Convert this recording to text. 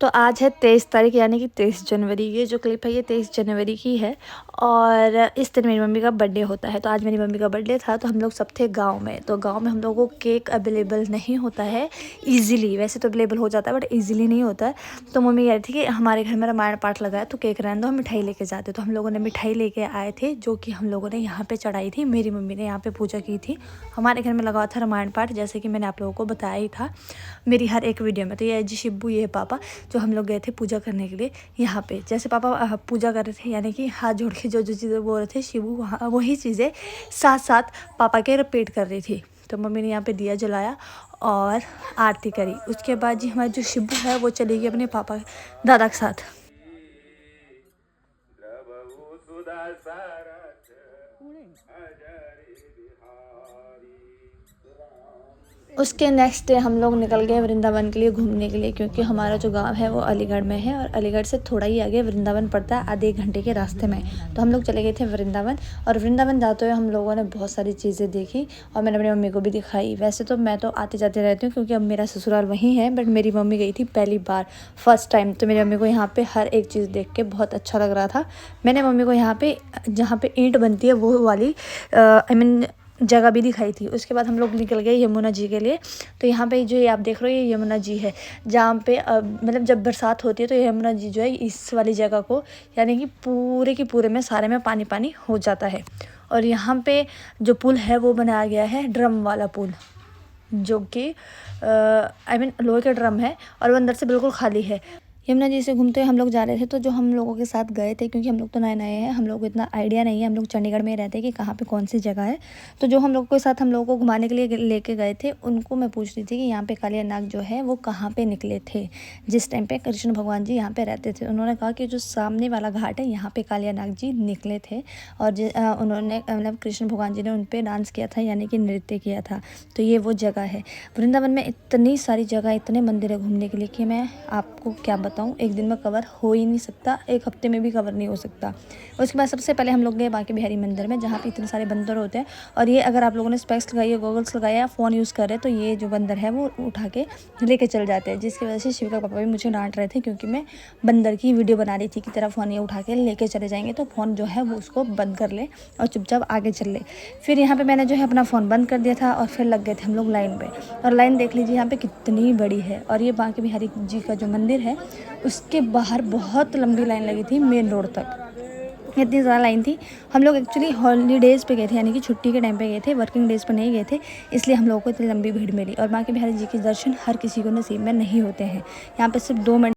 तो आज है 23 तारीख यानी कि 23 जनवरी। ये जो क्लिप है ये 23 जनवरी की है और इस दिन मेरी मम्मी का बर्थडे होता है। तो आज मेरी मम्मी का बर्थडे था तो हम लोग सब थे गांव में। तो गांव में हम लोगों को केक अवेलेबल नहीं होता है इजीली, वैसे तो अवेलेबल हो जाता है बट इजीली नहीं होता है। तो मम्मी कह रही थी कि हमारे घर में रामायण पाठ लगाया तो केक रहने दो, हम मिठाई लेके जाते। तो हम लोगों ने मिठाई लेके आए थे जो कि हम लोगों ने यहाँ पर चढ़ाई थी। मेरी मम्मी ने यहाँ पर पूजा की थी। हमारे घर में लगा हुआ था रामायण पाठ, जैसे कि मैंने आप लोगों को बताया ही था मेरी हर एक वीडियो में। तो ये जी शिब्बू, ये पापा, जो हम लोग गए थे पूजा करने के लिए यहाँ पे। जैसे पापा पूजा कर रहे थे यानी कि हाथ जोड़ के जो जो चीज़ें बोल रहे थे, शिबू वहाँ वही चीज़ें साथ साथ पापा के रिपीट कर रही थी। तो मम्मी ने यहाँ पे दिया जलाया और आरती करी। उसके बाद जी हमारी जो शिबू है वो चली गई अपने पापा दादा के साथ। उसके नेक्स्ट डे हम लोग निकल गए वृंदावन के लिए घूमने के लिए, क्योंकि हमारा जो गांव है वो अलीगढ़ में है और अलीगढ़ से थोड़ा ही आगे वृंदावन पड़ता है, आधे एक घंटे के रास्ते में। तो हम लोग चले गए थे वृंदावन और वृंदावन जाते हुए हम लोगों ने बहुत सारी चीज़ें देखी और मैंने अपनी मम्मी को भी दिखाई। वैसे तो मैं तो आते जाते रहती हूँ क्योंकि अब मेरा ससुराल वहीं है, बट मेरी मम्मी गई थी पहली बार, फर्स्ट टाइम। तो मेरी मम्मी को यहाँ पर हर एक चीज़ देख के बहुत अच्छा लग रहा था। मैंने मम्मी को यहाँ पर जहाँ पर ईंट बनती है वो वाली आई मीन जगह भी दिखाई थी। उसके बाद हम लोग निकल गए यमुना जी के लिए। तो यहाँ पे जो ये आप देख रहे हो ये यमुना जी है, जहाँ पे मतलब जब बरसात होती है तो यमुना जी जो है इस वाली जगह को यानी कि पूरे के पूरे में सारे में पानी पानी हो जाता है। और यहाँ पे जो पुल है वो बनाया गया है ड्रम वाला पुल, जो कि आई मीन लोहे का ड्रम है और वो अंदर से बिल्कुल खाली है। यमुना जी से घूमते हुए हम लोग जा रहे थे। तो जो हम लोगों के साथ गए थे, क्योंकि हम लोग तो नए नए हैं, हम लोग को इतना आइडिया नहीं है, हम लोग चंडीगढ़ में रहते हैं कि कहाँ पे कौन सी जगह है। तो जो हम लोग के साथ हम लोगों को घुमाने के लिए लेके गए थे उनको मैं पूछ रही थी कि यहाँ पे कालिया नाग जो है वो कहाँ पे निकले थे जिस टाइम पे कृष्ण भगवान जी यहाँ पे रहते थे। उन्होंने कहा कि जो सामने वाला घाट है यहाँ पे कालिया नाग जी निकले थे और उन्होंने मतलब कृष्ण भगवान जी ने उन पर डांस किया था यानी कि नृत्य किया था। तो ये वो जगह है। वृंदावन में इतनी सारी जगह, इतने मंदिर है घूमने के लिए कि मैं आपको क्या बताऊँ, एक दिन में कवर हो ही नहीं सकता, एक हफ्ते में भी कवर नहीं हो सकता। उसके बाद सबसे पहले हम लोग गए बांके बिहारी मंदिर में, जहाँ पे इतने सारे बंदर होते हैं। और ये अगर आप लोगों ने स्पेक्स लगाई है, गॉगल्स लगाया या फ़ोन यूज़ कर रहे हैं तो ये जो बंदर है वो उठा के लेके चल जाते हैं, जिसकी वजह से शिव का पापा भी मुझे डांट रहे थे क्योंकि मैं बंदर की वीडियो बना रही थी कि तेरा फ़ोन ये उठा के लेके चले जाएंगे, तो फ़ोन जो है वो उसको बंद कर ले और चुपचाप आगे चल ले। फिर यहाँ पर मैंने जो है अपना फ़ोन बंद कर दिया था और फिर लग गए थे हम लोग लाइन पर। और लाइन देख लीजिए यहाँ पर कितनी बड़ी है। और ये बांके बिहारी जी का जो मंदिर है उसके बाहर बहुत लंबी लाइन लगी थी, मेन रोड तक इतनी ज़्यादा लाइन थी। हम लोग एक्चुअली हॉलीडेज़ पे गए थे यानी कि छुट्टी के टाइम पे गए थे, वर्किंग डेज़ पे नहीं गए थे, इसलिए हम लोगों को इतनी लंबी भीड़ मिली। और बांके बिहारी जी के दर्शन हर किसी को नसीब में नहीं होते हैं। यहाँ पे सिर्फ 2 मिनट